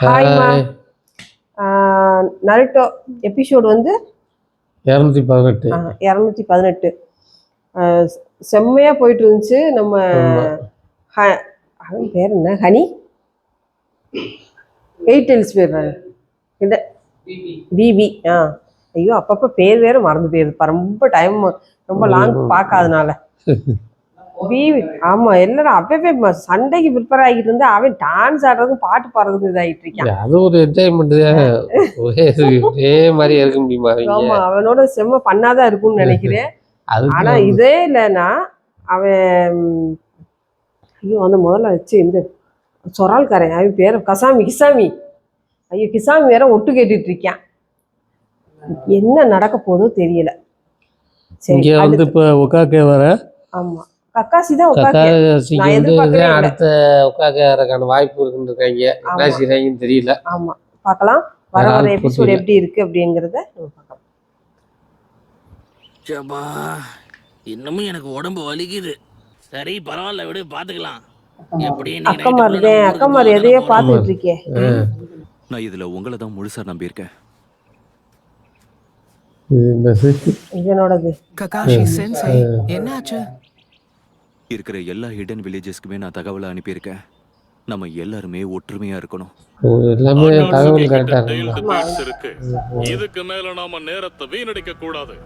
ஹாய்மா. Hi. Naruto episode வந்து 218. 218 செம்மையாக போயிட்டு இருந்துச்சு. நம்ம அவன் பேர் என்ன, ஹனி எயிட்டெல்ஸ் பேர் இல்லை பிபி. ஐயோ அப்பப்போ பேர் வேறு மறந்து போயிருப்பா, ரொம்ப டைம் ரொம்ப லாங் பார்க்காதனால. பிபி ஆமாம், எல்லாரும் அப்பவே சண்டைக்கு ப்ரிப்பேர் ஆகிட்டு இருந்தா அவன் டான்ஸ் ஆடுறதுக்கும் பாட்டு பாடுறதுக்கும் இதாகிட்டு இருக்கான். அது ஒரு என்ஜாய்மெண்ட் ஒரே மாதிரி இருக்க முடியுமா? ஆமாம், அவனோட செம்ம பண்ணாதான் இருக்கும்னு நினைக்கிறேன். ஆனால் இதே இல்லைன்னா அவன் ஐயோ அந்த முதல்ல வச்சு இந்த சொரால்காரன் அவன் பேர் கிசாமி. ஐயோ கிசாமி வேற ஒட்டு கேட்டுட்டு இருக்கான். என்ன நடக்க போதோ தெரியல. இங்க வந்து இப்போ ஒக்காக்கே வர. ஆமா, கக்காசி தான் அடுத்த ஒக்காக்கே வரக்கான வாய்ப்பு இருக்குன்னு இருக்காங்க. என்ன செய்றாங்கன்னு தெரியல. ஆமா, பார்க்கலாம் வர எபிசோட் எப்படி இருக்கு அப்படிங்கறத பார்க்கலாம். ஜபா, இன்னமும் எனக்கு உடம்பு வலிக்குது. சரி பரவாயில்ல, விடு பாத்துக்கலாம். அக்கமார் எதையோ பார்த்துட்டு இருக்கேன். நான் இதுல உங்களை தான் முழுசா நம்பியிருக்கேன். இதனோடது ககாஷி சென்சை என்னாச்சு? இருக்கிற எல்லா ஹிடன் வில்லேஜஸ்க்குமே நான் தகவலை அனுப்பியிருக்கேன். நம்ம எல்லாருமே ஒற்றுமையா இருக்கணும். எல்லாமே தகவல் கரெக்டா இருக்கு. இதுக்கு மேல நாம நேரத்தை வீணடிக்க கூடாது.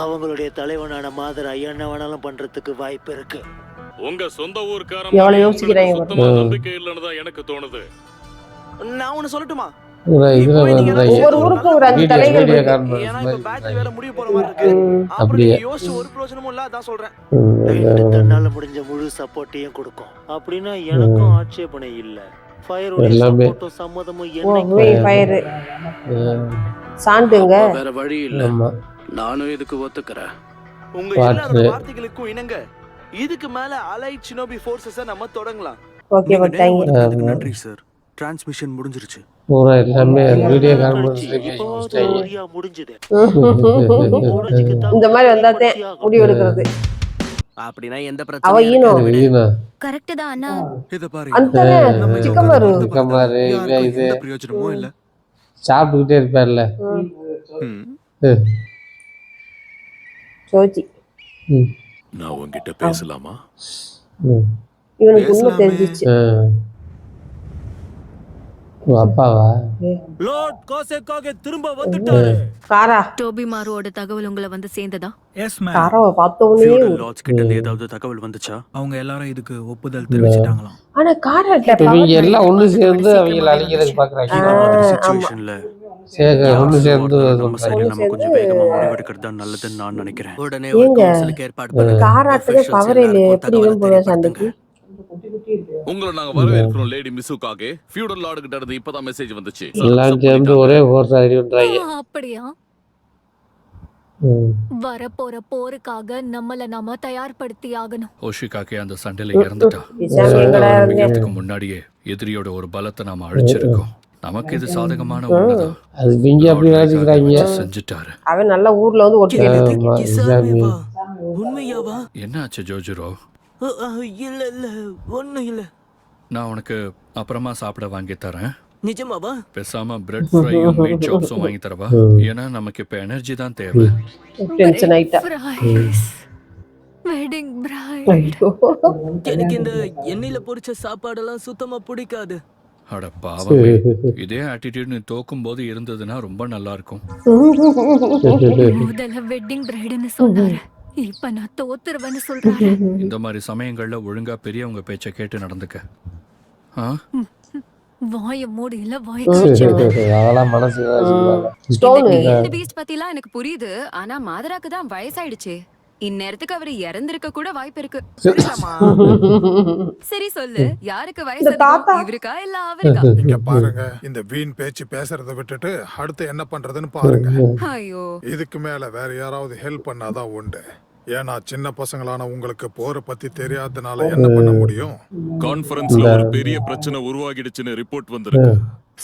அவங்களுடைய தலைவனான மாதர் என்ன வேணாலும் பண்றதுக்கு வாய்ப்பு இருக்கு. உங்க சொந்த ஊர்க்காரன் சுத்தமா நம்பிக்கை இல்லைன்னு தான் எனக்கு தோணுது. நான் ஒன்னு சொல்லட்டுமா? ஒவ்வொரு ஊருக்கும் ஒரு 5 தலைகள் இருக்கு. ஏன்னா இப்ப பேட்டரி வேற முடிய போற மாதிரி இருக்கு. அப்படியே யோசிச்சு ஒரு பிரயோஜனமும் இல்ல, அதான் சொல்றேன். தன்னால முடிஞ்ச முழு சப்போர்ட்டையும் கொடுக்கும். அப்படின்னா எனக்கும் ஆட்சேபனை இல்ல. ஃபயர் உடைய சப்போர்ட்டும் சம்மதமும் என்னைக்கு ஃபயர் சாண்டுங்க. வேற வழி இல்ல, நானும் இதுக்கு ஒத்துக்கறேன். உங்க எல்லாரோட வார்த்தைகளுக்கும் இணங்க இதுக்கு மேல அலைட் ஷினோபி ஃபோர்ஸஸ நம்ம தொடங்கலாம். ஓகே அதுக்கு நன்றி சார். டிரான்ஸ்மிஷன் முடிஞ்சிருச்சு. பூரா எல்லாமே வீடியோ கான்ஃபரன்ஸ் முடிஞ்சது. இந்த மாதிரி வந்தாதே முடிவு எடுக்கிறது. அப்படினா எந்த பிரச்சனையும் கரெக்ட் தான் அண்ணா. இத பாரு, அந்த சிக்கமாரு இது பிரயோஜனமும் இல்ல. சாப்பிட்டுக்கிட்டே இருப்பார்ல சோச்சி. நான் உன்கிட்ட பேசலாமா? இவனுக்கு உண்மை தெரிஞ்சிச்சு. அப்பாவா? லார்ட் கோசேக்காக திரும்ப வந்துட்டாரு. காரா டோபி மாரோட தகவல் உங்களை வந்து சேர்ந்ததா? Yes ma'am. காராவை பார்த்தவனே லார்ட்ஸ் கிட்ட இருந்து ஏதாவது தகவல் வந்துச்சா? அவங்க எல்லாரும் இதுக்கு ஒப்புதல் தெரிவிச்சிட்டாங்களாம். ஆனா காராட்ட இவங்க எல்லாம் ஒண்ணு சேர்ந்து அவங்கள அழிக்கிறதுக்கு பாக்குறாங்க. சிச்சுவேஷன்ல ஒண்ணு சேர்ந்து நம்ம கொஞ்சம் வேகமா முடிவெடுக்கிறது தான் நல்லதுன்னு நான் நினைக்கிறேன். உடனே ஒரு கவுன்சிலுக்கு ஏற்பாடு பண்ணுங்க. காராட்டவே பவரே இல்ல, எப்படி இவன் போவ சண்டைக்கு? உங்களை நாங்க வரவேற்கிறோம் லேடி மிசுகாகே. ஃபியூடல் லார்ட் கிட்ட இருந்து இப்பதான் மெசேஜ் வந்துச்சு. எல்லாம் சேர்ந்து ஒரே ஃபோர்ஸ் ஆகி பண்றாங்க. அப்படியா? வரப்போற போருக்காக நம்மள நாம தயார்படுத்தி ஆகணும். ஓஷிகாகே அந்த சண்டையில இறந்துட்டா. இதுக்கு முன்னாடியே எதிரியோட ஒரு பலத்தை நாம அழிச்சிருக்கோம். நமக்கு இது சாதகமான ஒண்ணுதான். அது நீங்க அப்படி நினைச்சுக்கிறாங்க. செஞ்சுட்டாரு. அவன் நல்ல ஊர்ல வந்து ஒட்டி உண்மையாவா? என்னாச்சு ஜோஜுரோ? இல்ல இல்ல ஒண்ணும் இல்ல. நான் உனக்கு அப்புறமா சாப்பிட வாங்கி தரேன். நிஜமாவா? பேசாம பிரெட் ஃப்ரையும் மீட் சாப்ஸும் வாங்கி தரவா? ஏன்னா நமக்கு இப்ப எனர்ஜி தான் தேவை. டென்ஷன் ஆயிட்டா. Wedding bride. எனக்கு இந்த எண்ணெயில பொரிச்ச சாப்பாடெல்லாம் சுத்தமா பிடிக்காது. அட பாவமே, இதே ஆட்டிடியூட் நீ தோக்கும் போது இருந்ததுன்னா ரொம்ப நல்லா இருக்கும். முதல்ல வெட்டிங் பிரைட்னு சொன்னாரு, இப்ப நான் தோத்துருவேன்னு சொல்றாரு. இந்த மாதிரி சமயங்கள்ல ஒழுங்கா பெரியவங்க பேச்ச கேட்டு நடந்துக்க. வாய மூடு இல்ல வாய அதெல்லாம் மனசு பீஸ்ட் பத்திலாம் எனக்கு புரியுது. ஆனா மாதராக்கு தான் வயசாயிடுச்சு. இந்நேரத்துக்கு அவர் இறந்திருக்க கூட வாய்ப்பு இருக்கு. சரி சொல்லு, யாருக்கு வயசு? இவருக்கா இல்ல அவருக்கா? இங்க பாருங்க, இந்த வீண் பேச்சு பேசுறதை விட்டுட்டு அடுத்து என்ன பண்றதுன்னு பாருங்க. ஐயோ, இதுக்கு மேல வேற யாராவது ஹெல்ப் பண்ணாதான் உண்டு. ஏன்னா சின்ன பசங்களான உங்களுக்கு போரை பத்தி தெரியாதனால என்ன பண்ண முடியும்? கான்ஃபரன்ஸ்ல ஒரு பெரிய பிரச்சனை உருவாகிடுச்சுன்னு ரிப்போர்ட் வந்திருக்கு.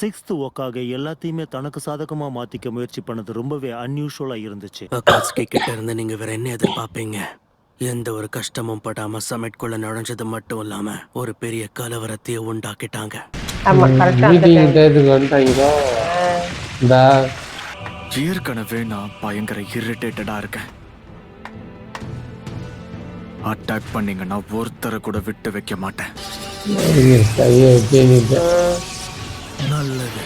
6th ஒக்காக எல்லாத்தையுமே தனக்கு சாதகமா மாத்திக்க முயற்சி பண்ணது ரொம்பவே அன்யூஷுவலா இருந்துச்சு. அகாட்சுகி கிட்ட இருந்து நீங்க வேற என்ன எதிர்பார்ப்பீங்க? எந்த ஒரு கஷ்டமும் படாம சமைட்குள்ள நுழைஞ்சது மட்டும் இல்லாம ஒரு பெரிய கலவரத்தையே உண்டாக்கிட்டாங்க. ஆமா கரெக்டா அந்த மீட்டிங் டைம். டயத்துக்கு வந்துட்டாங்களோ இந்த ஏற்கனவே நான் பயங்கர இரிட்டேட்டடா இருக்கேன். அட்டாக் பண்ணீங்கன்னா ஒருத்தரை கூட விட்டு வைக்க மாட்டேன். கையை வச்சு நல்லது.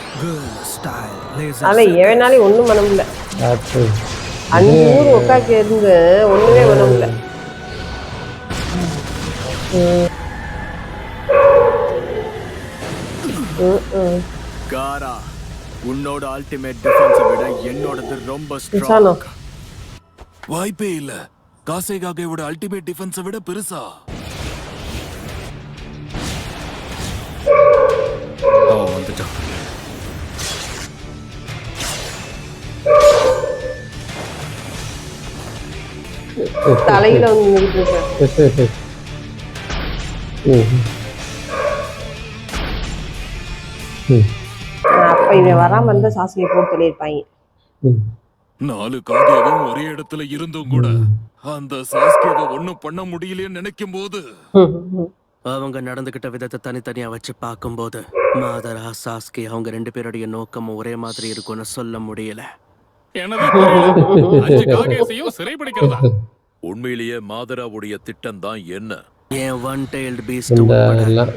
ஆனா எவனாலையும் ஒண்ணும் பண்ண முடியல. பார்த்து 500 உட்காக்கி இருந்து ஒண்ணுமே பண்ண முடியல. காரா, உன்னோட அல்டிமேட் டிஃபென்ஸை விட என்னோடது ரொம்ப நிசானோ. ஸ்ட்ராங். வாய்ப்பே இல்ல. காசேகாகேவோட அல்டிமேட் டிஃபென்ஸை விட பெருசா? அவன் வந்துட்டான். தலையில வந்து நின்னுட்டு இருக்கேன். அப்ப இவன் வராம இருந்தா சாசியை போட்டு சொல்லியிருப்பாங்க. 4 காகேவும் ஒரே இடத்துல இருந்தும் கூட அந்த சாஸ்கேவை ஒண்ணும் பண்ண முடியலைன்னு நினைக்கும் போது அவங்க நடந்துகிட்ட விதத்தை தனித்தனியா வச்சு பார்க்கும்போது மாதரா சாஸ்கே அவங்க 2 பேருடைய நோக்கமும் ஒரே மாதிரி இருக்கும்னு சொல்ல முடியல. எனவே புரியல. 5 காகேஸையும் சிறைபிடிக்கிறதா? உண்மையிலேயே மாதராவுடைய திட்டம் தான் என்ன? ஏன் ஒன் டெய்ல்டு பீஸ்ட்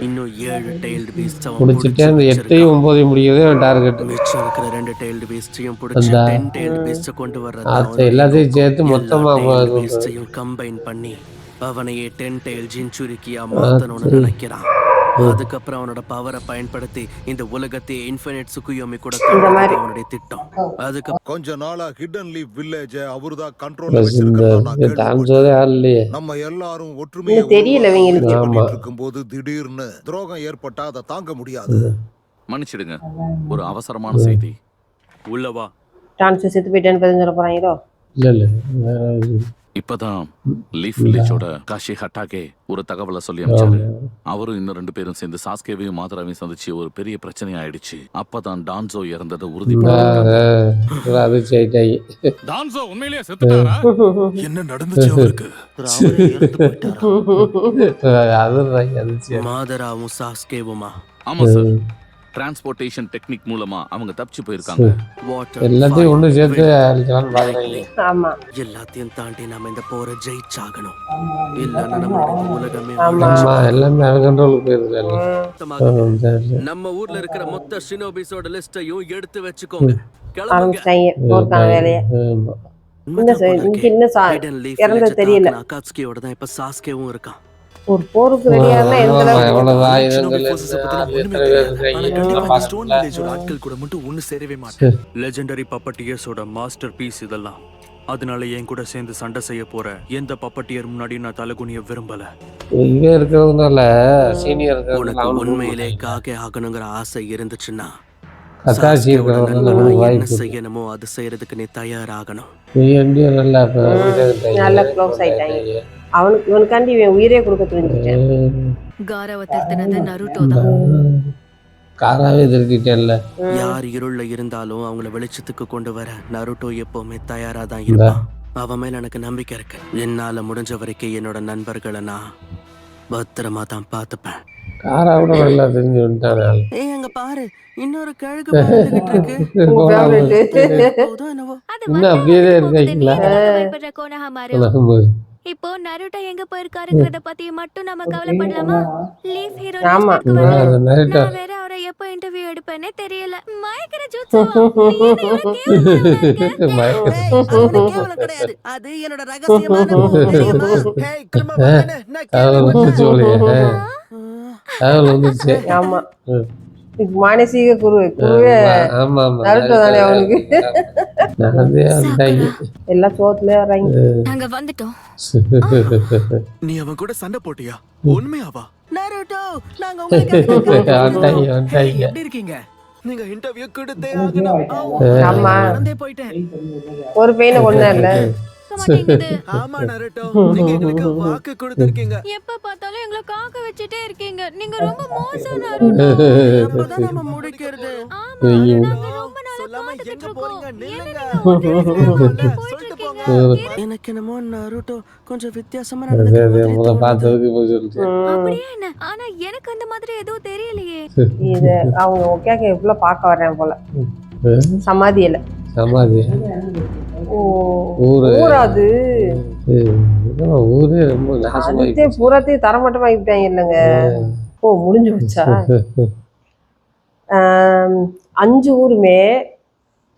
இன்னும் 7 டெய்ல்டு பீஸ்ட் முடிச்சுட்டு அந்த 8 9 முடிக்கிறதே டார்கெட். மிச்சம் இருக்கிற 2 டெய்ல்டு பீஸ்டையும் பிடிச்சி 10 டெய்ல்டு பீஸ்ட் கொண்டு வர்றது. எல்லாத்தையும் சேர்த்து மொத்தமா பீஸ்டையும் கம்பைன் பண்ணி அவனையே 10 டெய்ல் ஜின்சுரிக்கியா மாத்தணும்னு நினைக்கிறான். அதுக்கப்புறம் அவனோட பவரை பயன்படுத்தி இந்த உலகத்தை இன்ஃபினிட் சுகுயோமி கூட அவனுடைய திட்டம். அதுக்கு கொஞ்ச நாளா ஹிடன் லீஃப் வில்லேஜ் அவர்தான் நம்ம எல்லாரும் ஒற்றுமையா தெரியல இருக்கும்போது திடீர்னு துரோகம் ஏற்பட்டா அதை தாங்க முடியாது. மன்னிச்சிடுங்க, ஒரு அவசரமான செய்தி. உள்ளவா டான்ஸ் செத்து போயிட்டேன்னு பதில் சொல்ல போறாங்களோ? இல்ல இப்பதான் லீஃப் வில்லேஜோட காஷி ஹட்டாகே ஒரு தகவலை சொல்லி அனுப்பிச்சாரு. அவரும் இன்னும் 2 பேரும் சேர்ந்து சாஸ்கேவையும் மாதராவையும் சந்திச்சு ஒரு பெரிய பிரச்சனை ஆயிடுச்சு. அப்பதான் டான்சோ இறந்ததை உறுதிப்படுத்தி டான்சோ உண்மையிலேயே செத்துட்டாரா? என்ன நடந்துச்சு அவருக்கு? மாதராவும் சாஸ்கேவுமா? ஆமா சார், டிரான்ஸ்போர்ட்டேஷன் டெக்னிக் மூலமா அவங்க தப்பிச்சு போயிருக்காங்க. எல்லாத்தையும் ஒண்ணு சேர்த்து அழிக்கலாம்னு பாக்குறாங்க. ஆமா, எல்லாத்தையும் தாண்டி நாம இந்த போரை ஜெயிச்சாகணும். இல்லன்னா நம்மளோட உலகமே எல்லாமே அவன் கண்ட்ரோலுக்கு போயிருது. நம்ம ஊர்ல இருக்கிற மொத்த ஷினோபிஸோட லிஸ்டையும் எடுத்து வச்சுக்கோங்க. இறந்தது தெரியல. அகாட்சுகியோட தான் இப்ப சாஸ்கேவும் இருக்கான். ஒரு போருக்கு ரெடியானா ஆட்கள் கூட மட்டும் ஒண்ணு சேரவே மாட்டேன். லெஜெண்டரி பப்பட்டியர்ஸோட மாஸ்டர் பீஸ் இதெல்லாம். அதனால என் கூட சேர்ந்து சண்டை செய்ய போற எந்த பப்பட்டியர் முன்னாடி நான் தலைகுனிய விரும்பல. இங்க இருக்கிறதுனால சீனியர் உனக்கு உண்மையிலே காகே ஆகணுங்கிற ஆசை இருந்துச்சுன்னா என்ன செய்யணுமோ அது செய்யறதுக்கு நீ தயாராகணும். நல்ல க்ளோஸ் ஆயிட்டாங்க. அவனுக்கு இவனுக்காண்டி இவன் உயிரே கொடுக்க தெரிஞ்சுட்டேன். காராவை திருத்தினது நருட்டோ தான். காராவே திருத்திட்டேன்ல. யார் இருள்ல இருந்தாலும் அவங்கள வெளிச்சத்துக்கு கொண்டு வர நருட்டோ எப்பவுமே தயாரா தான் இருப்பான். அவன் மேல எனக்கு நம்பிக்கை இருக்கு. என்னால முடிஞ்ச வரைக்கும் என்னோட நண்பர்களை நான் பத்திரமா தான் பாத்துப்பேன். காராவோட நல்லா தெரிஞ்சு வந்துட்டானே. ஏய் அங்க பாரு, இன்னொரு கழுகு பாத்துக்கிட்டு இருக்கு. இன்னும் அப்படியே இருக்கீங்களா? இப்போ நருட்டோ எங்க போயிருக்காருங்கறத பத்தி மட்டும் நம்ம கவலைப்படலாமா? லீஃப் ஹீரோ நான் வேற அவரை எப்போ இன்டர்வியூ எடுப்பேனே தெரியல. மயக்கற ஜூட்சுவா கேவலம் கிடையாது. அது என்னோட ரகசியமான தெரியுமா? ஹேய் கிளம்ப பாருங்க. நான் சொல்லுங்க. ஆமா, மானசீக குருவே நருட்டோ தானே அவனுக்கு. எல்லாம் சோத்துல வராங்க. நாங்க வந்துட்டோம். நீ அவன் கூட சண்டை போட்டியா? உண்மையாவா? நருட்டோ நாங்க உங்களுக்கு எப்படி இருக்கீங்க? நீங்க இன்டர்வியூ கொடுத்தே ஆகணும். ஆமா, மறந்தே போயிட்டேன். ஒரு பையனை கொண்டா இல்ல. ஆமா நருட்டோ, நீங்க எனக்கு வாக்கு கொடுத்திருக்கீங்க. எப்ப பார்த்தாலும் எங்களை காக்க வச்சிட்டே இருக்கீங்க. நீங்க ரொம்ப மோசம் நருட்டோ. அப்பதான் நாம முடிக்கிறது. ஆமா, நாங்க ரொம்ப நாளா சொல்லாம எங்க போறீங்க? நில்லுங்க. போயிட்டு இருக்கீங்க. எனக்கு என்னமோ நருட்டோ கொஞ்சம் வித்தியாசமா அதே நடந்துக்கிற அதே மாதிரி முதல் தோணுது. பார்த்ததுக்கு போய் சொல்லிட்டு அப்படியே என்ன ஆனா எனக்கு அந்த மாதிரி எதுவும் தெரியலையே. இது அவங்க ஒக்கேக்க எவ்வளோ பார்க்க வர்றேன் போல சமாதியில. சமாதி ஓ ஊரு ஊராது என்னம்மா ஊரே ரொம்ப நாசமாகி அதுதே பூராத்தையும் தரமட்டமா ஆகிட்டாங்க இல்லைங்க. ஓ முடிஞ்சு வச்சா 5 ஊருமே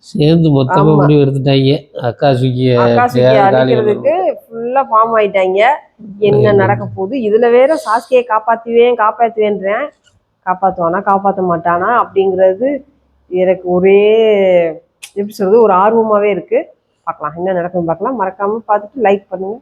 சேர்ந்து மொத்தமா ஆமா. முடிவு எடுத்துட்டாங்க அக்காசுக்கு ஆகாஷுக்கு அழிக்கிறதுக்கு ஃபுல்லா ஃபார்ம் ஆயிட்டாங்க. என்ன நடக்க போகுது இதுல வேற சாஸ்கியை காப்பாத்துவேன்றேன். காப்பாத்துவானா காப்பாற்ற மாட்டானா அப்படிங்கிறது எனக்கு ஒரே எப்படி சொல்றது ஒரு ஆர்வமாவே இருக்கு. பார்க்கலாம் என்ன நடக்குன்னு பார்க்கலாம். மறக்காம பார்த்துட்டு லைக் பண்ணுங்க.